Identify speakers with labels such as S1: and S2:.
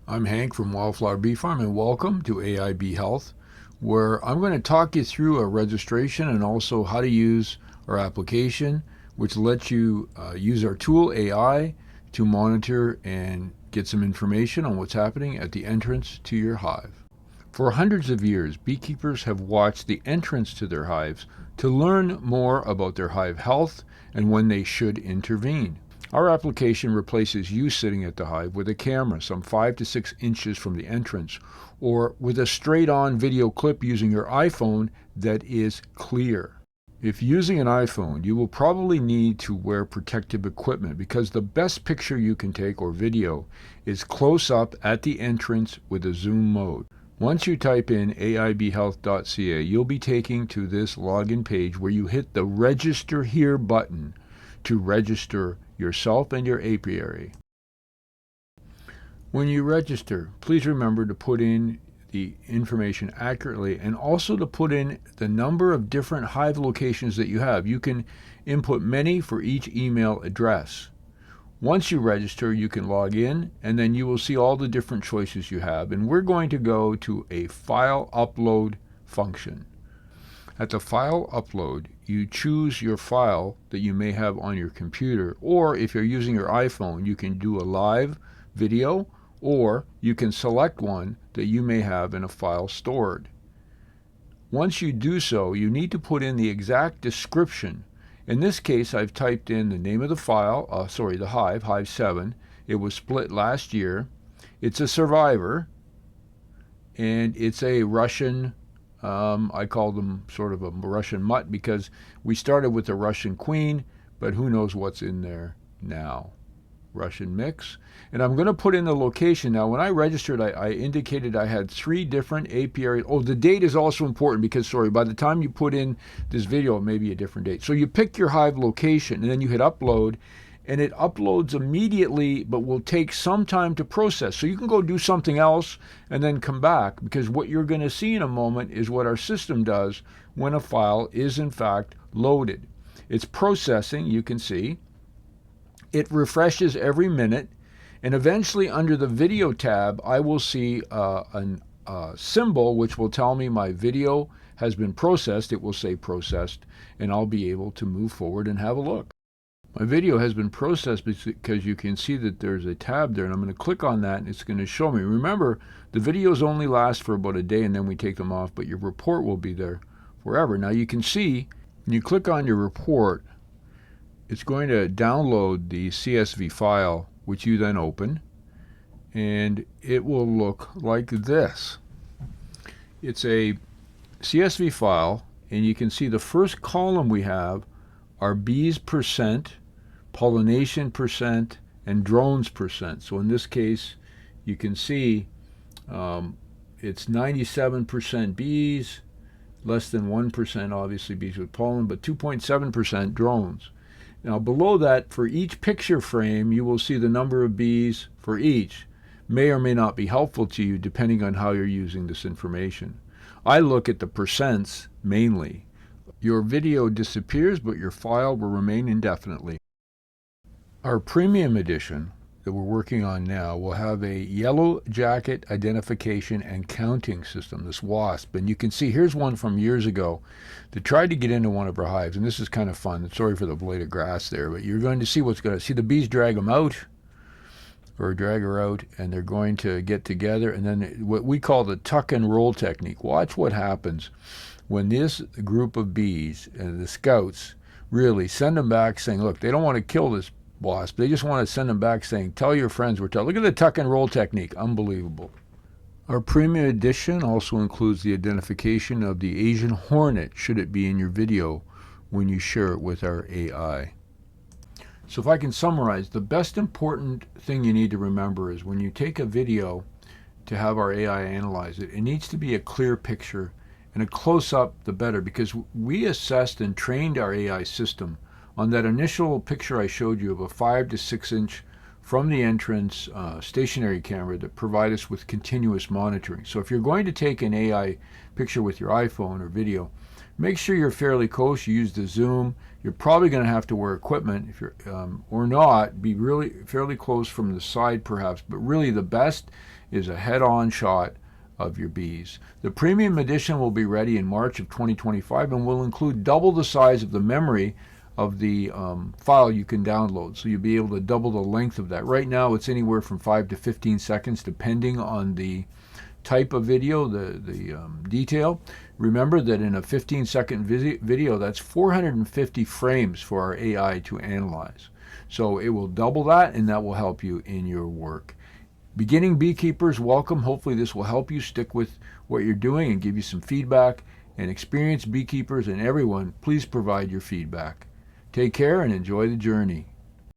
S1: I'm Hank from Wildflower Bee Farm, and welcome to AI Bee Health, where I'm going to talk you through a registration and also how to use our application, which lets you use our tool AI to monitor and get some information on what's happening at the entrance to your hive. For hundreds of years, beekeepers have watched the entrance to their hives to learn more about their hive health and when they should intervene. Our application replaces you sitting at the hive with a camera some 5 to 6 inches from the entrance, or with a straight-on video clip using your iPhone that is clear. If using an iPhone, you will probably need to wear protective equipment because the best picture you can take or video is close up at the entrance with a zoom mode. Once you type in aibhealth.ca, you'll be taken to this login page where you hit the Register Here button to register yourself and your apiary. When you register, please remember to put in the information accurately and also to put in the number of different hive locations that you have. You can input many for each email address. Once you register, you can log in and then you will see all the different choices you have. And we're going to go to a file upload function. At the file upload, you choose your file that you may have on your computer, or if you're using your iPhone, you can do a live video, or you can select one that you may have in a file stored. Once you do so, you need to put in the exact description. In this case, I've typed in the name of the file, the hive, Hive 7. It was split last year. It's a survivor, and it's a Russian I call them sort of a Russian mutt because we started with the Russian queen, but who knows what's in there now. Russian mix. And I'm going to put in the location. Now, when I registered, I indicated I had 3 different apiaries. Oh, the date is also important because, by the time you put in this video, it may be a different date. So you pick your hive location, and then you hit upload, and it uploads immediately but will take some time to process. So you can go do something else and then come back, because what you're going to see in a moment is what our system does when a file is in fact loaded. It's processing, you can see. It refreshes every minute, and eventually under the video tab I will see a symbol which will tell me my video has been processed. It will say processed, and I'll be able to move forward and have a look. My video has been processed because you can see that there's a tab there, and I'm going to click on that and it's going to show me. Remember, the videos only last for about a day and then we take them off, but your report will be there forever. Now you can see when you click on your report, it's going to download the CSV file, which you then open, and it will look like this. It's a CSV file, and you can see the first column we have are bees percent, pollination percent, and drones percent. So in this case, you can see it's 97% bees, less than 1% obviously bees with pollen, but 2.7% drones. Now below that, for each picture frame, you will see the number of bees for each. May or may not be helpful to you depending on how you're using this information. I look at the percents mainly. Your video disappears, but your file will remain indefinitely. Our premium edition that we're working on now will have a yellow jacket identification and counting system, this WASP. And you can see here's one from years ago that tried to get into one of our hives, and this is kind of fun. Sorry for the blade of grass there, but you're going to see what's going to see the bees drag them out, or drag her out, and they're going to get together, and then what we call the tuck and roll technique. Watch what happens when this group of bees, the scouts, really send them back saying, look, they don't want to kill this wasp. They just want to send them back saying, tell your friends we're telling. Look at the tuck and roll technique. Unbelievable. Our premium edition also includes the identification of the Asian hornet, should it be in your video when you share it with our AI. So if I can summarize, the best important thing you need to remember is when you take a video to have our AI analyze it, it needs to be a clear picture, and a close-up the better, because we assessed and trained our AI system on that initial picture I showed you of a 5 to 6 inch from the entrance stationary camera that provide us with continuous monitoring. So if you're going to take an AI picture with your iPhone or video, Make sure you're fairly close. You use the zoom. You're probably going to have to wear equipment if you're or not. Be really fairly close from the side perhaps, but really the best is a head-on shot of your bees. The premium edition will be ready in March of 2025 and will include double the size of the memory of the file you can download. So you'll be able to double the length of that. Right now it's anywhere from 5 to 15 seconds depending on the type of video, the detail. Remember that in a 15-second video, that's 450 frames for our AI to analyze. So it will double that, and that will help you in your work. Beginning beekeepers, welcome. Hopefully this will help you stick with what you're doing and give you some feedback. And experienced beekeepers and everyone, please provide your feedback. Take care and enjoy the journey.